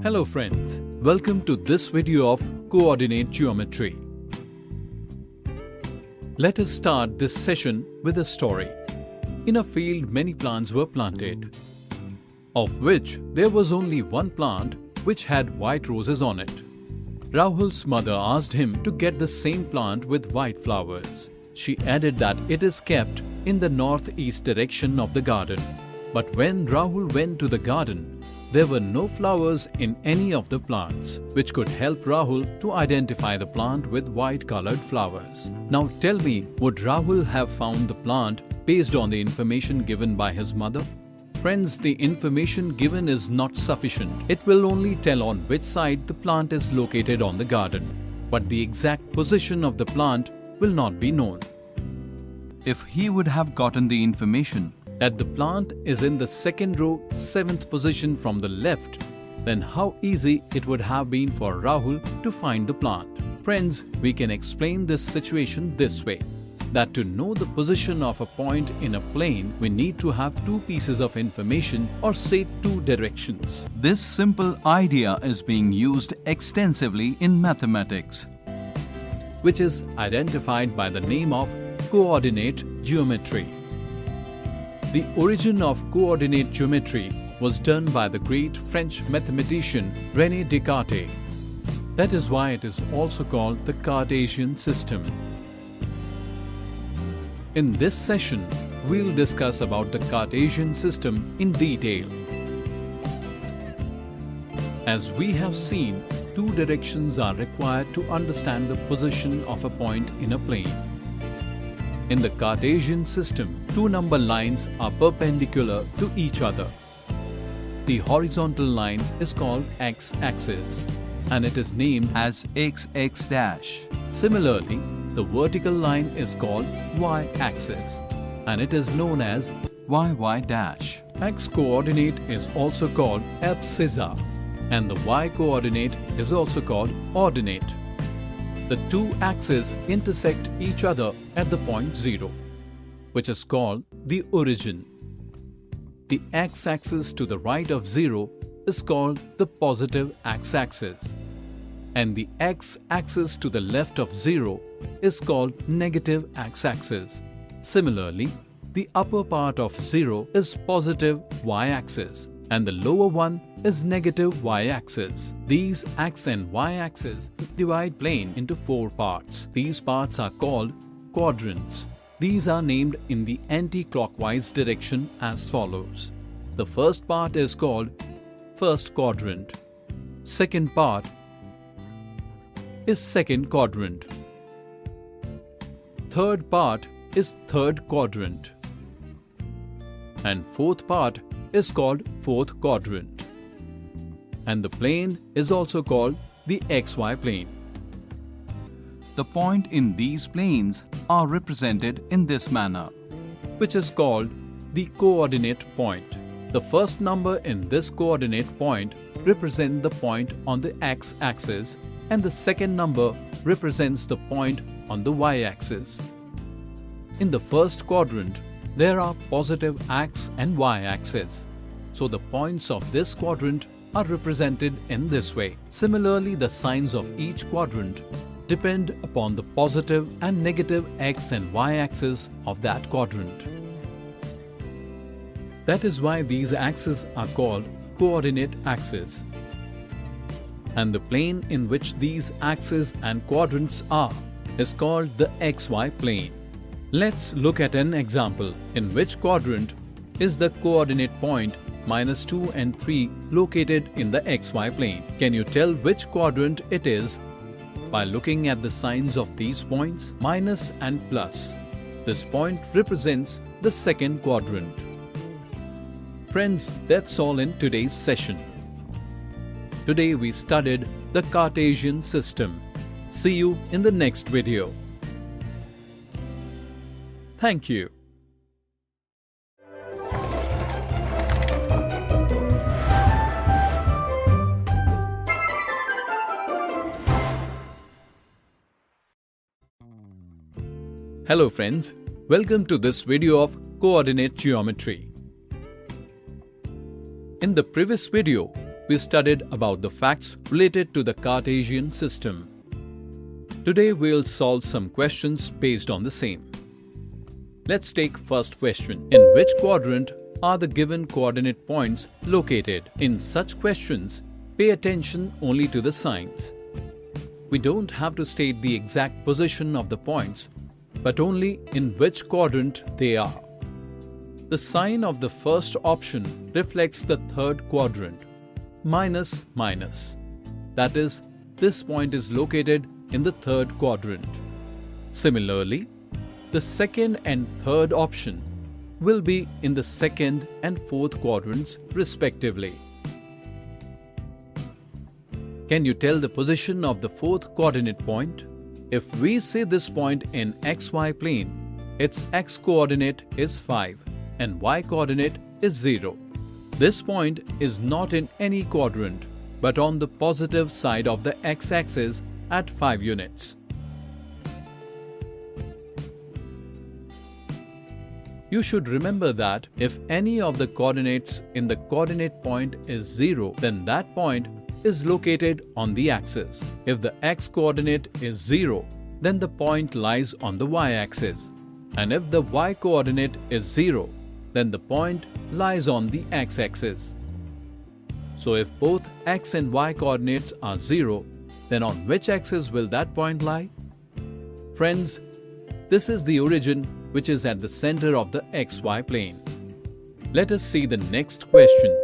Hello friends, welcome to this video of coordinate geometry. Let us start this session with a story. In a field, many plants were planted, of which there was only one plant which had white roses on it. Rahul's mother asked him to get the same plant with white flowers. She added that it is kept in the northeast direction of the garden. But when Rahul went to the garden, there were no flowers in any of the plants, which could help Rahul to identify the plant with white-colored flowers. Now tell me, would Rahul have found the plant based on the information given by his mother? Friends, the information given is not sufficient. It will only tell on which side the plant is located on the garden, but the exact position of the plant will not be known. If he would have gotten the information that the plant is in the second row, 7th position from the left, then how easy it would have been for Rahul to find the plant. Friends, we can explain this situation this way, that to know the position of a point in a plane, we need to have two pieces of information, or say two directions. This simple idea is being used extensively in mathematics, which is identified by the name of coordinate geometry. The origin of coordinate geometry was done by the great French mathematician René Descartes. That is why it is also called the Cartesian system. In this session, we'll discuss about the Cartesian system in detail. As we have seen, two directions are required to understand the position of a point in a plane. In the Cartesian system, two number lines are perpendicular to each other. The horizontal line is called x-axis and it is named as xx dash. Similarly, the vertical line is called y-axis and it is known as yy dash. X-coordinate is also called abscissa and the y-coordinate is also called ordinate. The two axes intersect each other at the point 0, which is called the origin. The x-axis to the right of 0 is called the positive x-axis, and the x-axis to the left of 0 is called negative x-axis. Similarly, the upper part of 0 is positive y-axis, and the lower one is negative y-axis. These x and y-axis divide plane into 4 parts. These parts are called quadrants. These are named in the anti-clockwise direction as follows. The first part is called first quadrant. Second part is second quadrant. Third part is third quadrant. And fourth part is called fourth quadrant. And the plane is also called the XY plane. The point in these planes are represented in this manner, which is called the coordinate point. The first number in this coordinate point represents the point on the x-axis and the second number represents the point on the y-axis. In the first quadrant, there are positive x and y-axis. So the points of this quadrant are represented in this way. Similarly, the signs of each quadrant depend upon the positive and negative x and y-axis of that quadrant. That is why these axes are called coordinate axes. And the plane in which these axes and quadrants are is called the XY plane. Let's look at an example in which quadrant is the coordinate point -2 and 3 located in the XY plane. Can you tell which quadrant it is? By looking at the signs of these points, minus and plus. This point represents the second quadrant. Friends, that's all in today's session. Today we studied the Cartesian system. See you in the next video. Thank you. Hello friends, welcome to this video of coordinate geometry. In the previous video, we studied about the facts related to the Cartesian system. Today we'll solve some questions based on the same. Let's take first question. In which quadrant are the given coordinate points located? In such questions, pay attention only to the signs. We don't have to state the exact position of the points, but only in which quadrant they are. The sign of the first option reflects the third quadrant, minus minus. That is, this point is located in the third quadrant. Similarly, the second and third option will be in the second and fourth quadrants respectively. Can you tell the position of the fourth coordinate point? If we see this point in xy plane, its x coordinate is 5 and y coordinate is 0. This point is not in any quadrant but on the positive side of the x-axis at 5 units. You should remember that if any of the coordinates in the coordinate point is 0, then that point is located on the axis. If the x-coordinate is 0, then the point lies on the y-axis. And if the y-coordinate is 0, then the point lies on the x-axis. So if both x and y coordinates are 0, then on which axis will that point lie? Friends, this is the origin which is at the center of the xy plane. Let us see the next question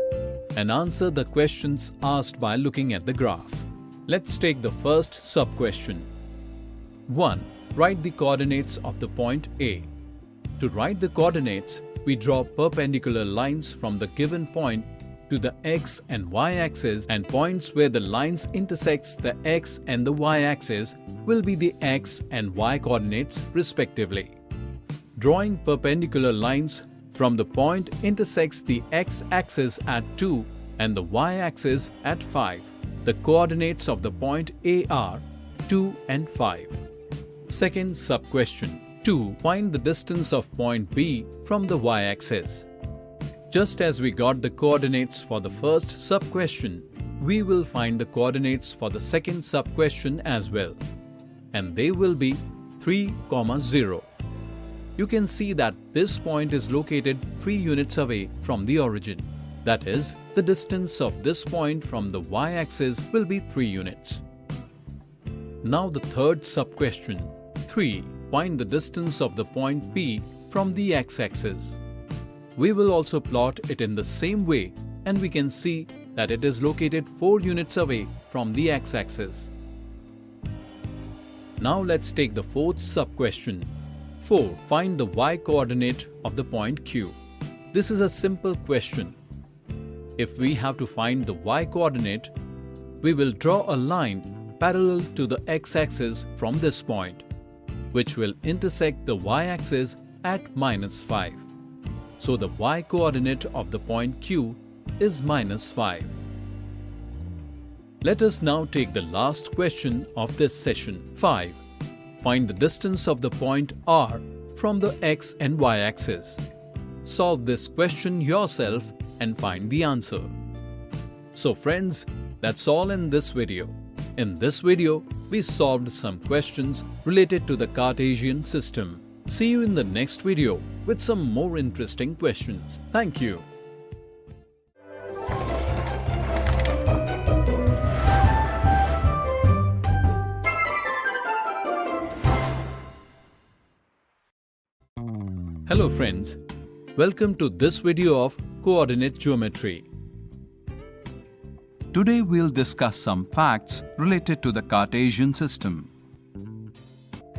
and answer the questions asked by looking at the graph. Let's take the first sub-question. 1. Write the coordinates of the point A. To write the coordinates, we draw perpendicular lines from the given point to the x and y axis, and points where the lines intersects the x and the y axis will be the x and y coordinates respectively. Drawing perpendicular lines from the point intersects the x-axis at 2 and the y-axis at 5. The coordinates of the point A are 2 and 5. Second sub-question. 2. Find the distance of point B from the y-axis. Just as we got the coordinates for the first sub-question, we will find the coordinates for the second sub-question as well. And they will be 3, 0. You can see that this point is located 3 units away from the origin. That is, the distance of this point from the y-axis will be 3 units. Now the third sub-question. 3. Find the distance of the point P from the x-axis. We will also plot it in the same way, and we can see that it is located 4 units away from the x-axis. Now let's take the fourth sub-question. 4. Find the y-coordinate of the point Q. This is a simple question. If we have to find the y-coordinate, we will draw a line parallel to the x-axis from this point, which will intersect the y-axis at -5. So the y-coordinate of the point Q is -5. Let us now take the last question of this session. 5. Find the distance of the point R from the x and y axis. Solve this question yourself and find the answer. So friends, that's all in this video. In this video, we solved some questions related to the Cartesian system. See you in the next video with some more interesting questions. Thank you. Hello friends, welcome to this video of coordinate geometry. Today we'll discuss some facts related to the Cartesian system.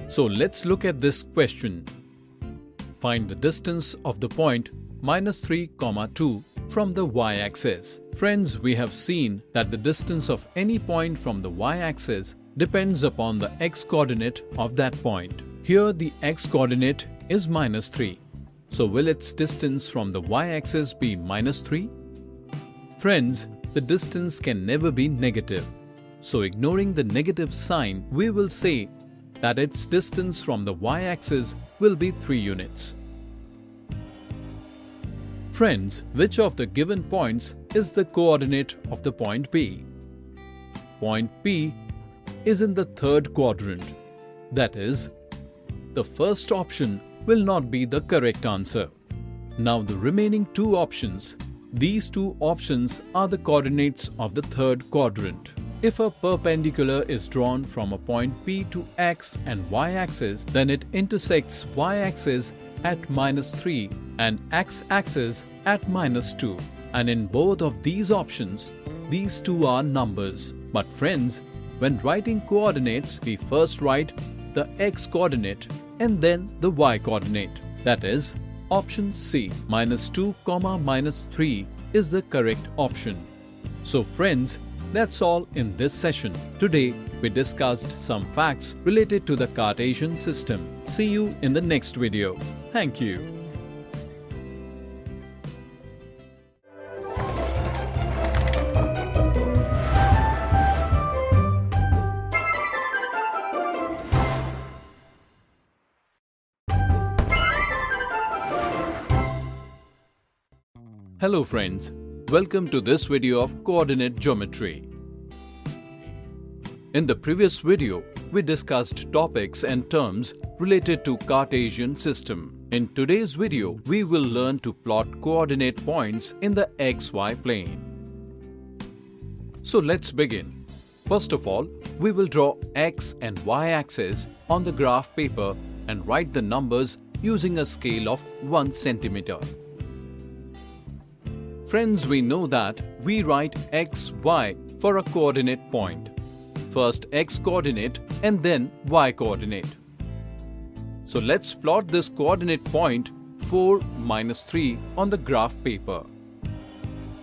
So let's look at this question. Find the distance of the point -3, 2 from the y-axis. Friends, we have seen that the distance of any point from the y-axis depends upon the x-coordinate of that point. Here the x-coordinate is -3. So will its distance from the y-axis be -3? Friends, the distance can never be negative. So ignoring the negative sign, we will say that its distance from the y-axis will be 3 units. Friends, which of the given points is the coordinate of the point P? Point P is in the third quadrant. That is, the first option will not be the correct answer. Now the remaining two options, these two options are the coordinates of the third quadrant. If a perpendicular is drawn from a point P to x and y-axis, then it intersects y-axis at -3 and x-axis at -2. And in both of these options, these two are numbers. But friends, when writing coordinates, we first write the x-coordinate and then the y-coordinate. That is, option C, -2, -3 is the correct option. So friends, that's all in this session. Today, we discussed some facts related to the Cartesian system. See you in the next video. Thank you. Hello friends, welcome to this video of coordinate geometry. In the previous video, we discussed topics and terms related to Cartesian system. In today's video, we will learn to plot coordinate points in the xy plane. So let's begin. First of all, we will draw x and y axis on the graph paper and write the numbers using a scale of 1 centimeter. Friends, we know that we write x, y for a coordinate point. First x coordinate and then y coordinate. So let's plot this coordinate point 4, -3 on the graph paper.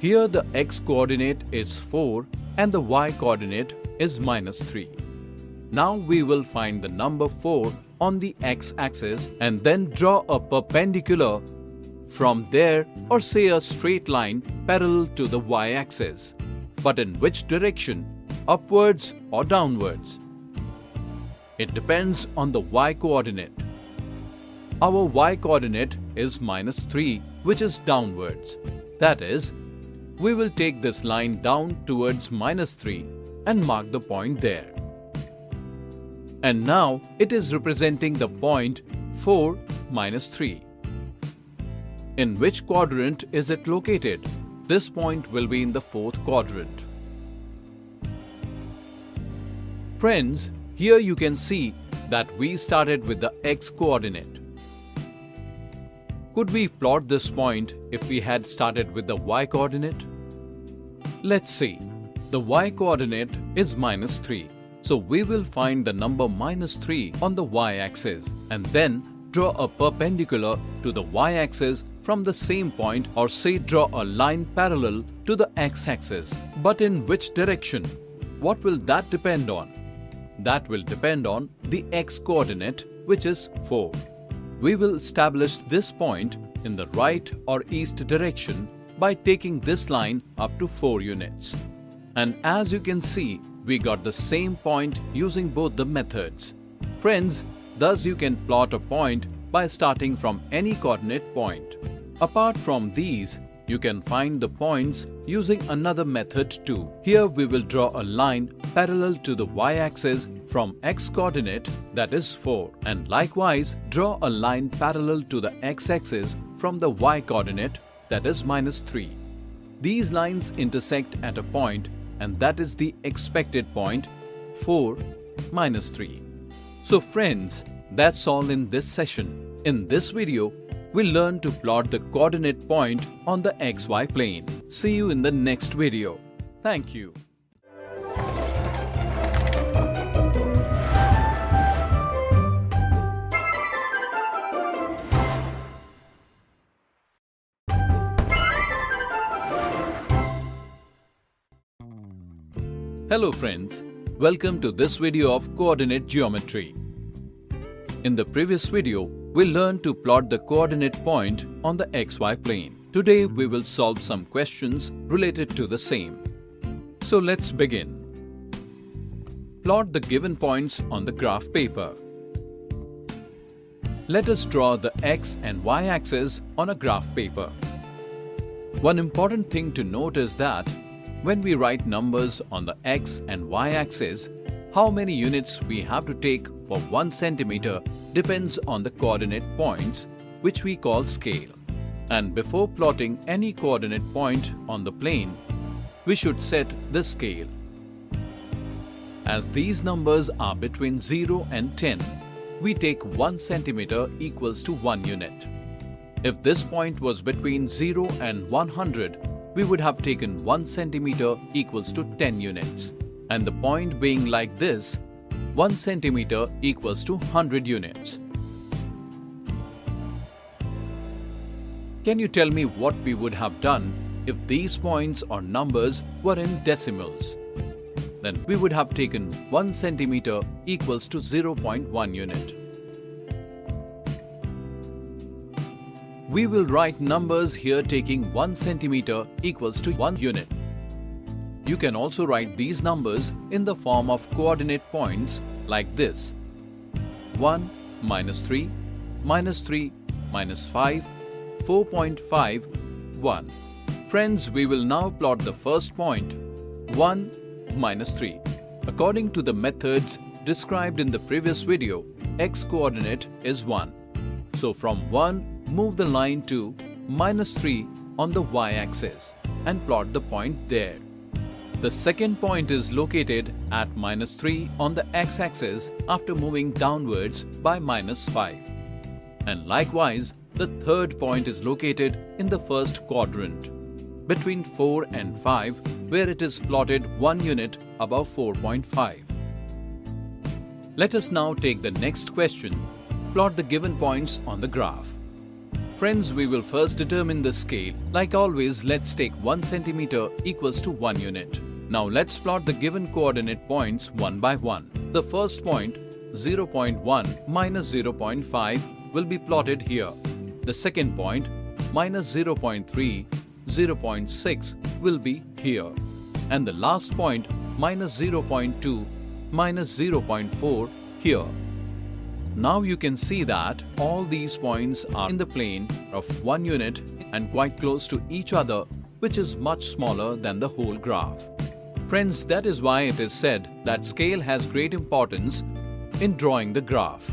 Here the x coordinate is 4 and the y coordinate is -3. Now we will find the number 4 on the x-axis and then draw a perpendicular from there, or say a straight line parallel to the y-axis. But in which direction? Upwards or downwards? It depends on the y-coordinate. Our y-coordinate is -3, which is downwards. That is, we will take this line down towards -3 and mark the point there. And now it is representing the point 4, -3. In which quadrant is it located? This point will be in the fourth quadrant. Friends, here you can see that we started with the x-coordinate. Could we plot this point if we had started with the y-coordinate? Let's see. The y-coordinate is -3. So we will find the number -3 on the y-axis and then draw a perpendicular to the y-axis from the same point, or say draw a line parallel to the x-axis. But in which direction? What will that depend on? That will depend on the x-coordinate, which is 4. We will establish this point in the right or east direction by taking this line up to 4 units. And as you can see, we got the same point using both the methods. Friends, thus you can plot a point by starting from any coordinate point. Apart from these, you can find the points using another method too. Here we will draw a line parallel to the y-axis from x-coordinate, that is 4, and likewise draw a line parallel to the x-axis from the y-coordinate, that is -3. These lines intersect at a point, and that is the expected point 4, -3. So friends, that's all in this session. In this video, we'll learn to plot the coordinate point on the xy plane. See you in the next video. Thank you. Hello friends, welcome to this video of coordinate geometry. In the previous video, we learned to plot the coordinate point on the xy plane. Today we will solve some questions related to the same. So let's begin. Plot the given points on the graph paper. Let us draw the x and y axis on a graph paper. One important thing to note is that when we write numbers on the x and y axis, how many units we have to take for 1 centimeter depends on the coordinate points, which we call scale. And before plotting any coordinate point on the plane, we should set the scale. As these numbers are between 0 and 10, we take 1 centimeter equals to 1 unit. If this point was between 0 and 100, we would have taken 1 centimeter equals to 10 units. And the point being like this, 1 centimeter equals to 100 units. Can you tell me what we would have done if these points or numbers were in decimals? Then we would have taken 1 centimeter equals to 0.1 unit. We will write numbers here taking 1 centimeter equals to 1 unit. You can also write these numbers in the form of coordinate points like this: 1, -3, -3, -5, 4.5, 1. Friends, we will now plot the first point, 1, -3. According to the methods described in the previous video, x coordinate is 1. So from 1, move the line to -3 on the y-axis and plot the point there. The second point is located at -3 on the x-axis after moving downwards by -5. And likewise, the third point is located in the first quadrant, between 4 and 5, where it is plotted 1 unit above 4.5. Let us now take the next question. Plot the given points on the graph. Friends, we will first determine the scale. Like always, let's take 1 centimeter equals to 1 unit. Now let's plot the given coordinate points one by one. The first point, 0.1 minus 0.5, will be plotted here. The second point, minus 0.3, 0.6 will be here. And the last point, minus 0.2, minus 0.4 here. Now you can see that all these points are in the plane of 1 unit and quite close to each other, which is much smaller than the whole graph. Friends, that is why it is said that scale has great importance in drawing the graph.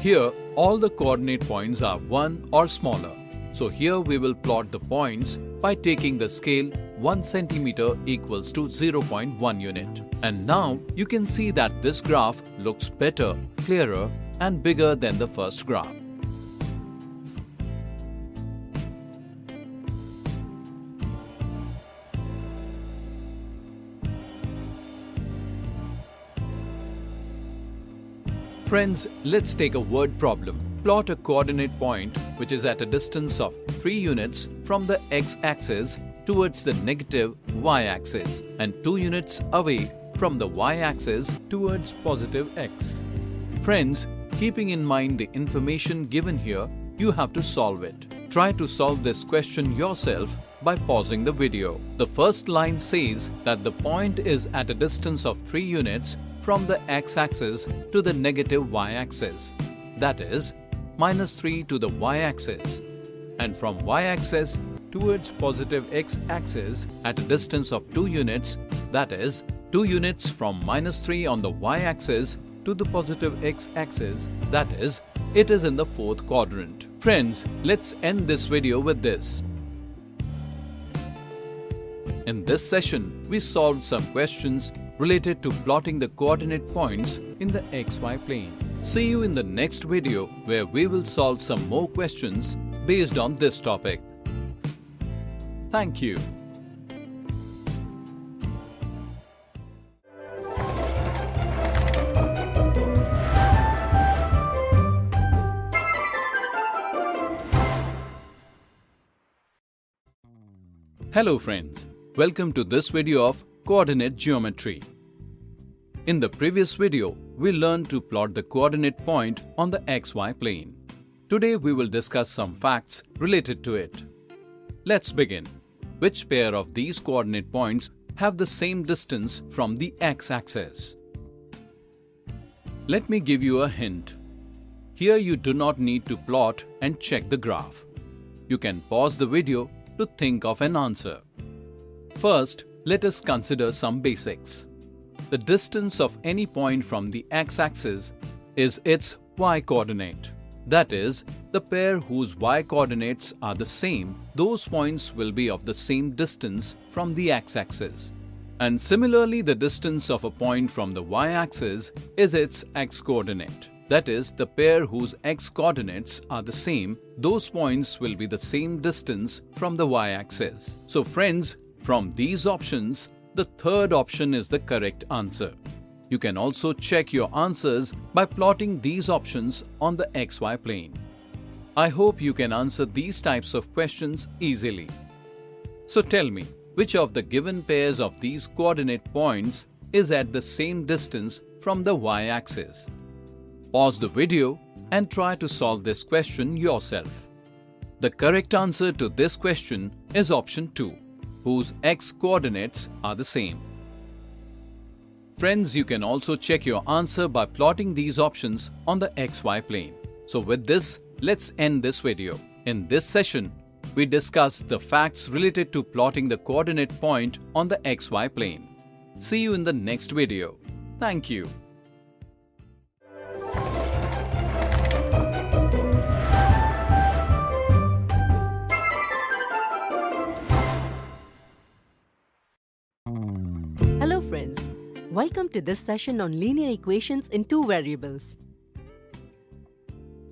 Here, all the coordinate points are 1 or smaller. So here we will plot the points by taking the scale 1 centimeter equals to 0.1 unit. And now you can see that this graph looks better, clearer and bigger than the first graph. Friends, let's take a word problem. Plot a coordinate point which is at a distance of 3 units from the x-axis towards the negative y-axis and 2 units away from the y-axis towards positive x. Friends, keeping in mind the information given here, you have to solve it. Try to solve this question yourself by pausing the video. The first line says that the point is at a distance of 3 units from the x-axis to the negative y-axis, that is, -3 to the y-axis, and from y-axis towards positive x-axis at a distance of 2 units, that is, 2 units from -3 on the y-axis to the positive x-axis, that is, it is in the 4th quadrant. Friends, let's end this video with this. In this session, we solved some questions related to plotting the coordinate points in the XY plane. See you in the next video where we will solve some more questions based on this topic. Thank you. Hello friends, welcome to this video of coordinate geometry. In the previous video, we learned to plot the coordinate point on the XY plane. Today we will discuss some facts related to it. Let's begin. Which pair of these coordinate points have the same distance from the x-axis? Let me give you a hint. Here you do not need to plot and check the graph. You can pause the video to think of an answer. First, let us consider some basics. The distance of any point from the x-axis is its y-coordinate. That is, the pair whose y-coordinates are the same, those points will be of the same distance from the x-axis. And similarly, the distance of a point from the y-axis is its x-coordinate. That is, the pair whose x-coordinates are the same, those points will be the same distance from the y-axis. So friends, from these options, the third option is the correct answer. You can also check your answers by plotting these options on the xy plane. I hope you can answer these types of questions easily. So tell me, which of the given pairs of these coordinate points is at the same distance from the y-axis? Pause the video and try to solve this question yourself. The correct answer to this question is option 2, whose x-coordinates are the same. Friends, you can also check your answer by plotting these options on the xy plane. So with this, let's end this video. In this session, we discussed the facts related to plotting the coordinate point on the xy plane. See you in the next video. Thank you. Hello friends, welcome to this session on linear equations in two variables.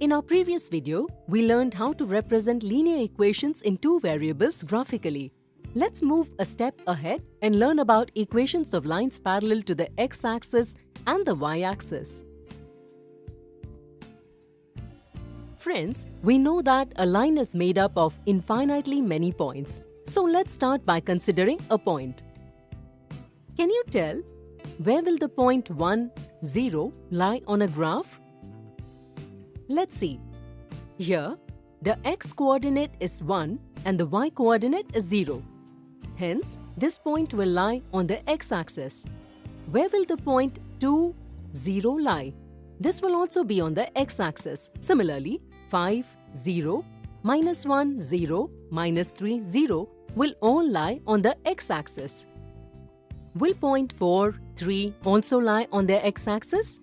In our previous video, we learned how to represent linear equations in two variables graphically. Let's move a step ahead and learn about equations of lines parallel to the x-axis and the y-axis. Friends, we know that a line is made up of infinitely many points. So let's start by considering a point. Can you tell where will the point 1, 0 lie on a graph? Let's see. Here, the x-coordinate is 1 and the y-coordinate is 0. Hence, this point will lie on the x-axis. Where will the point 2, 0 lie? This will also be on the x-axis. Similarly, 5, 0, minus 1, 0, minus 3, 0 will all lie on the x-axis. Will point 4, 3 also lie on the x-axis?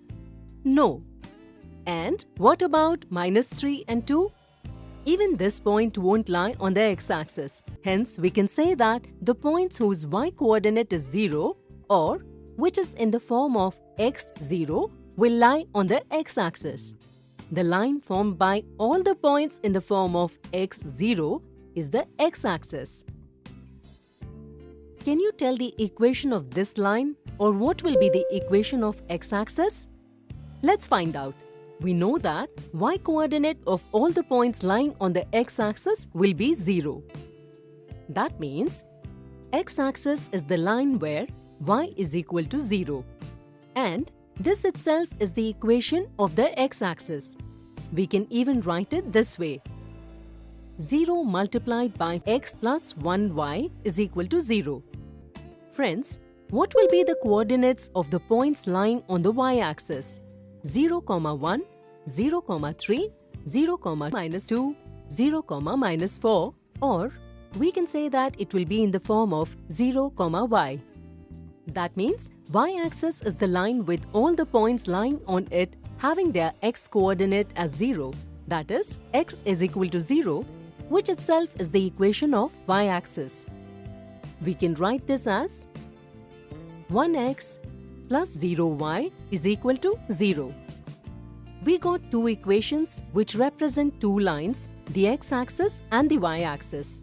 No. And what about minus 3 and 2? Even this point won't lie on the x-axis. Hence, we can say that the points whose y-coordinate is 0 or which is in the form of x0 will lie on the x-axis. The line formed by all the points in the form of x0 is the x-axis. Can you tell the equation of this line or what will be the equation of x-axis? Let's find out. We know that y-coordinate of all the points lying on the x-axis will be 0. That means x-axis is the line where y is equal to 0. And this itself is the equation of the x-axis. We can even write it this way. 0 multiplied by x plus 1y is equal to 0. Friends, what will be the coordinates of the points lying on the y-axis? 0, 1, 0, 3, 0, minus 2, 0, minus 4, or we can say that it will be in the form of 0, y. That means y-axis is the line with all the points lying on it having their x-coordinate as 0. That is, x is equal to 0, which itself is the equation of y-axis. We can write this as 1x plus 0y is equal to 0. We got two equations which represent two lines, the x-axis and the y-axis.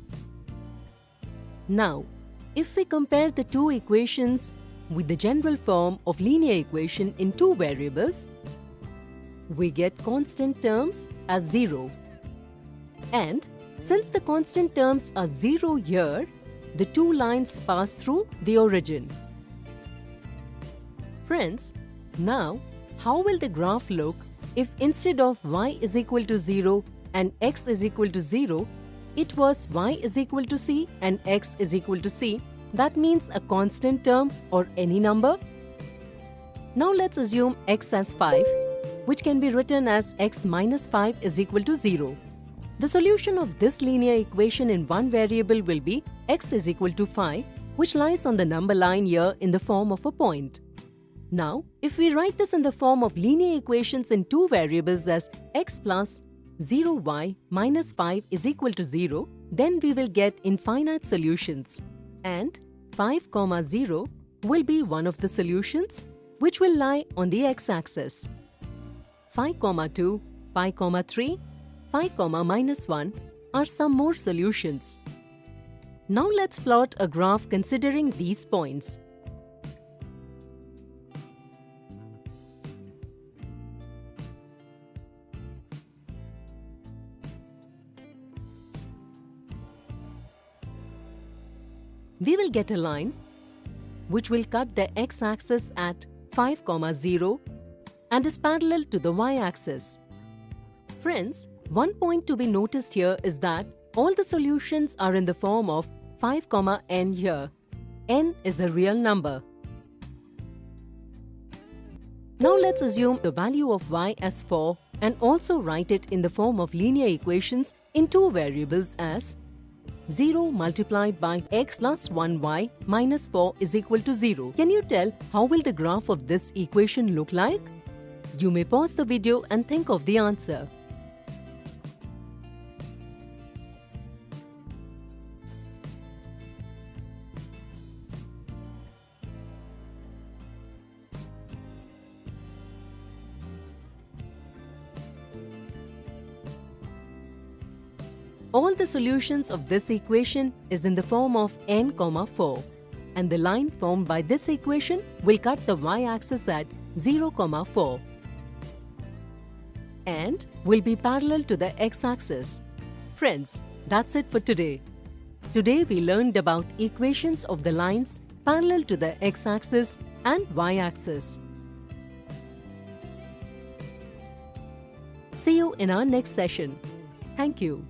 Now, if we compare the two equations with the general form of linear equation in two variables, we get constant terms as 0. And since the constant terms are 0 here, the two lines pass through the origin. Friends, now how will the graph look if instead of y is equal to 0 and x is equal to 0, it was y is equal to c and x is equal to c? That means a constant term or any number. Now let's assume x as 5, which can be written as x minus 5 is equal to 0. The solution of this linear equation in one variable will be x is equal to 5, which lies on the number line here in the form of a point. Now, if we write this in the form of linear equations in two variables as x plus 0y minus 5 is equal to 0, then we will get infinite solutions. And 5, 0 will be one of the solutions which will lie on the x-axis. 5, 2, 5, 3, 5, minus 1 are some more solutions. Now let's plot a graph considering these points. We will get a line which will cut the x-axis at 5, 0 and is parallel to the y-axis. Friends, one point to be noticed here is that all the solutions are in the form of 5, n here. N is a real number. Now let's assume the value of y as 4 and also write it in the form of linear equations in two variables as 0 multiplied by x plus 1y minus 4 is equal to 0. Can you tell how will the graph of this equation look like? You may pause the video and think of the answer. All the solutions of this equation is in the form of n, 4, and the line formed by this equation will cut the y-axis at 0, 4 and will be parallel to the x-axis. Friends, that's it for today. Today we learned about equations of the lines parallel to the x-axis and y-axis. See you in our next session. Thank you.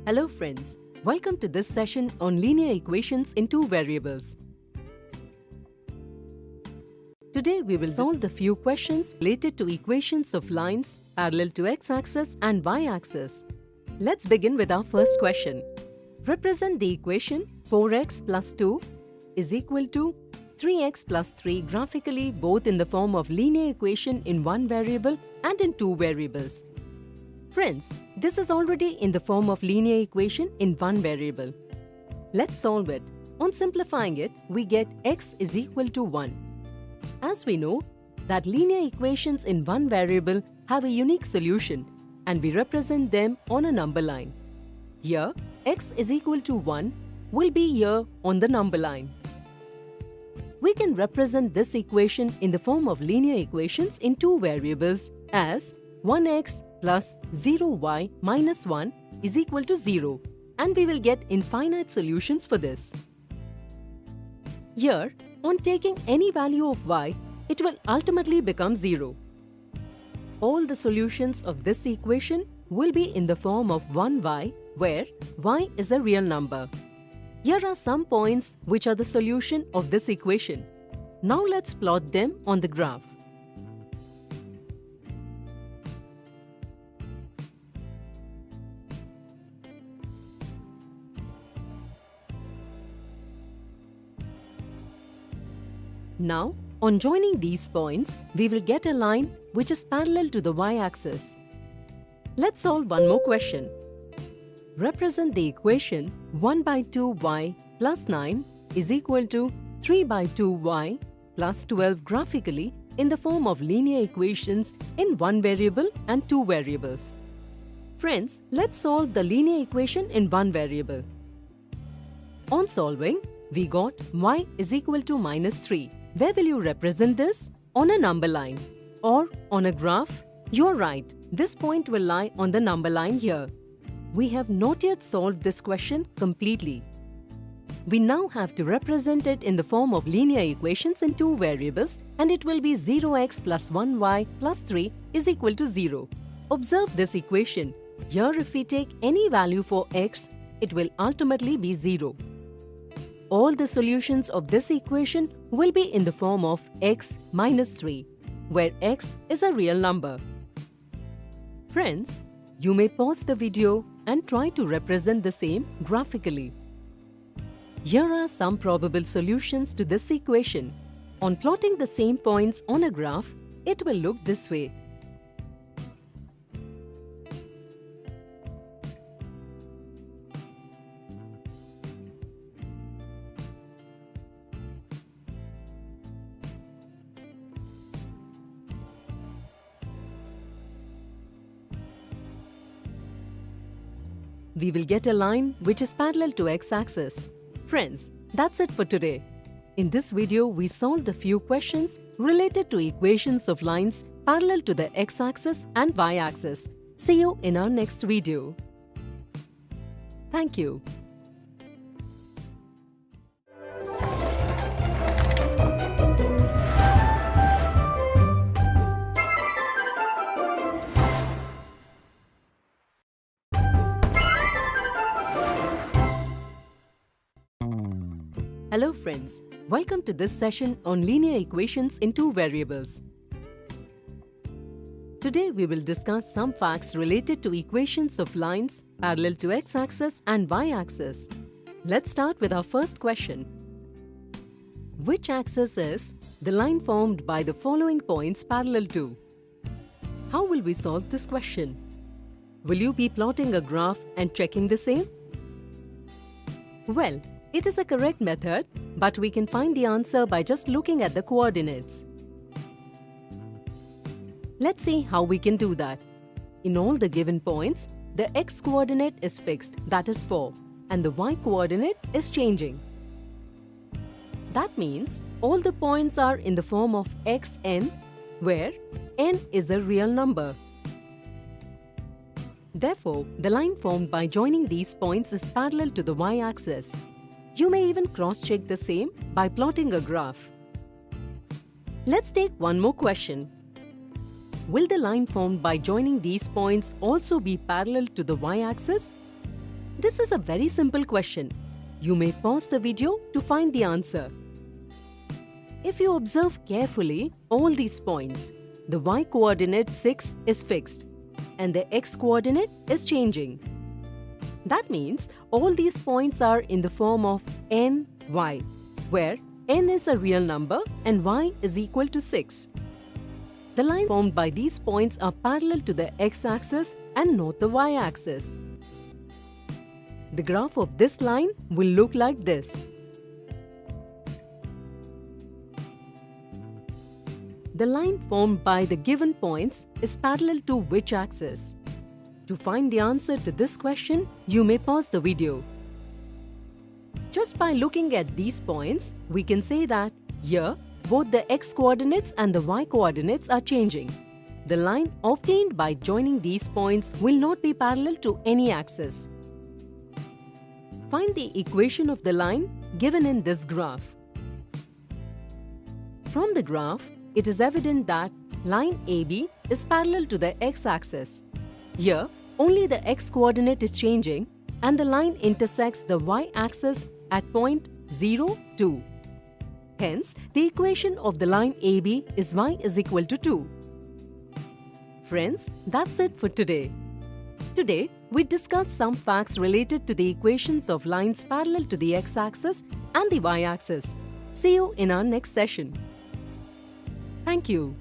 Hello friends, welcome to this session on linear equations in two variables. Today we will solve a few questions related to equations of lines parallel to x-axis and y-axis. Let's begin with our first question. Represent the equation 4x plus 2 is equal to 3x plus 3 graphically both in the form of linear equation in one variable and in two variables. Friends, this is already in the form of linear equation in one variable. Let's solve it. On simplifying it, we get x is equal to 1. As we know that linear equations in one variable have a unique solution and we represent them on a number line. Here, x is equal to 1 will be here on the number line. We can represent this equation in the form of linear equations in two variables as 1x plus 0y minus 1 is equal to 0 and we will get infinite solutions for this. Here, on taking any value of y, it will ultimately become 0. All the solutions of this equation will be in the form of 1y where y is a real number. Here are some points which are the solution of this equation. Now let's plot them on the graph. Now, on joining these points, we will get a line which is parallel to the y-axis. Let's solve one more question. Represent the equation 1 by 2y plus 9 is equal to 3 by 2y plus 12 graphically in the form of linear equations in one variable and two variables. Friends, let's solve the linear equation in one variable. On solving, we got y is equal to minus 3. Where will you represent this? On a number line or on a graph? You're right, this point will lie on the number line here. We have not yet solved this question completely. We now have to represent it in the form of linear equations in two variables and it will be 0x plus 1y plus 3 is equal to 0. Observe this equation. Here if we take any value for x, it will ultimately be 0. All the solutions of this equation will be in the form of x minus 3, where x is a real number. Friends, you may pause the video and try to represent the same graphically. Here are some probable solutions to this equation. On plotting the same points on a graph, it will look this way. We will get a line which is parallel to x-axis. Friends, that's it for today. In this video, we solved a few questions related to equations of lines parallel to the x-axis and y-axis. See you in our next video. Thank you. Hello friends, welcome to this session on linear equations in two variables. Today we will discuss some facts related to equations of lines parallel to x-axis and y-axis. Let's start with our first question. Which axis is the line formed by the following points parallel to? How will we solve this question? Will you be plotting a graph and checking the same? Well, it is a correct method, but we can find the answer by just looking at the coordinates. Let's see how we can do that. In all the given points, the x-coordinate is fixed, that is 4, and the y-coordinate is changing. That means all the points are in the form of xn, where n is a real number. Therefore, the line formed by joining these points is parallel to the y-axis. You may even cross-check the same by plotting a graph. Let's take one more question. Will the line formed by joining these points also be parallel to the y-axis? This is a very simple question. You may pause the video to find the answer. If you observe carefully all these points, the y-coordinate 6 is fixed and the x-coordinate is changing. That means all these points are in the form of ny, where n is a real number and y is equal to 6. The line formed by these points are parallel to the x-axis and not the y-axis. The graph of this line will look like this. The line formed by the given points is parallel to which axis? To find the answer to this question, you may pause the video. Just by looking at these points, we can say that here, both the x-coordinates and the y-coordinates are changing. The line obtained by joining these points will not be parallel to any axis. Find the equation of the line given in this graph. From the graph, it is evident that line AB is parallel to the x-axis. Here, only the x-coordinate is changing and the line intersects the y-axis at point 0, 2. Hence, the equation of the line AB is y is equal to 2. Friends, that's it for today. Today, we discussed some facts related to the equations of lines parallel to the x-axis and the y-axis. See you in our next session. Thank you.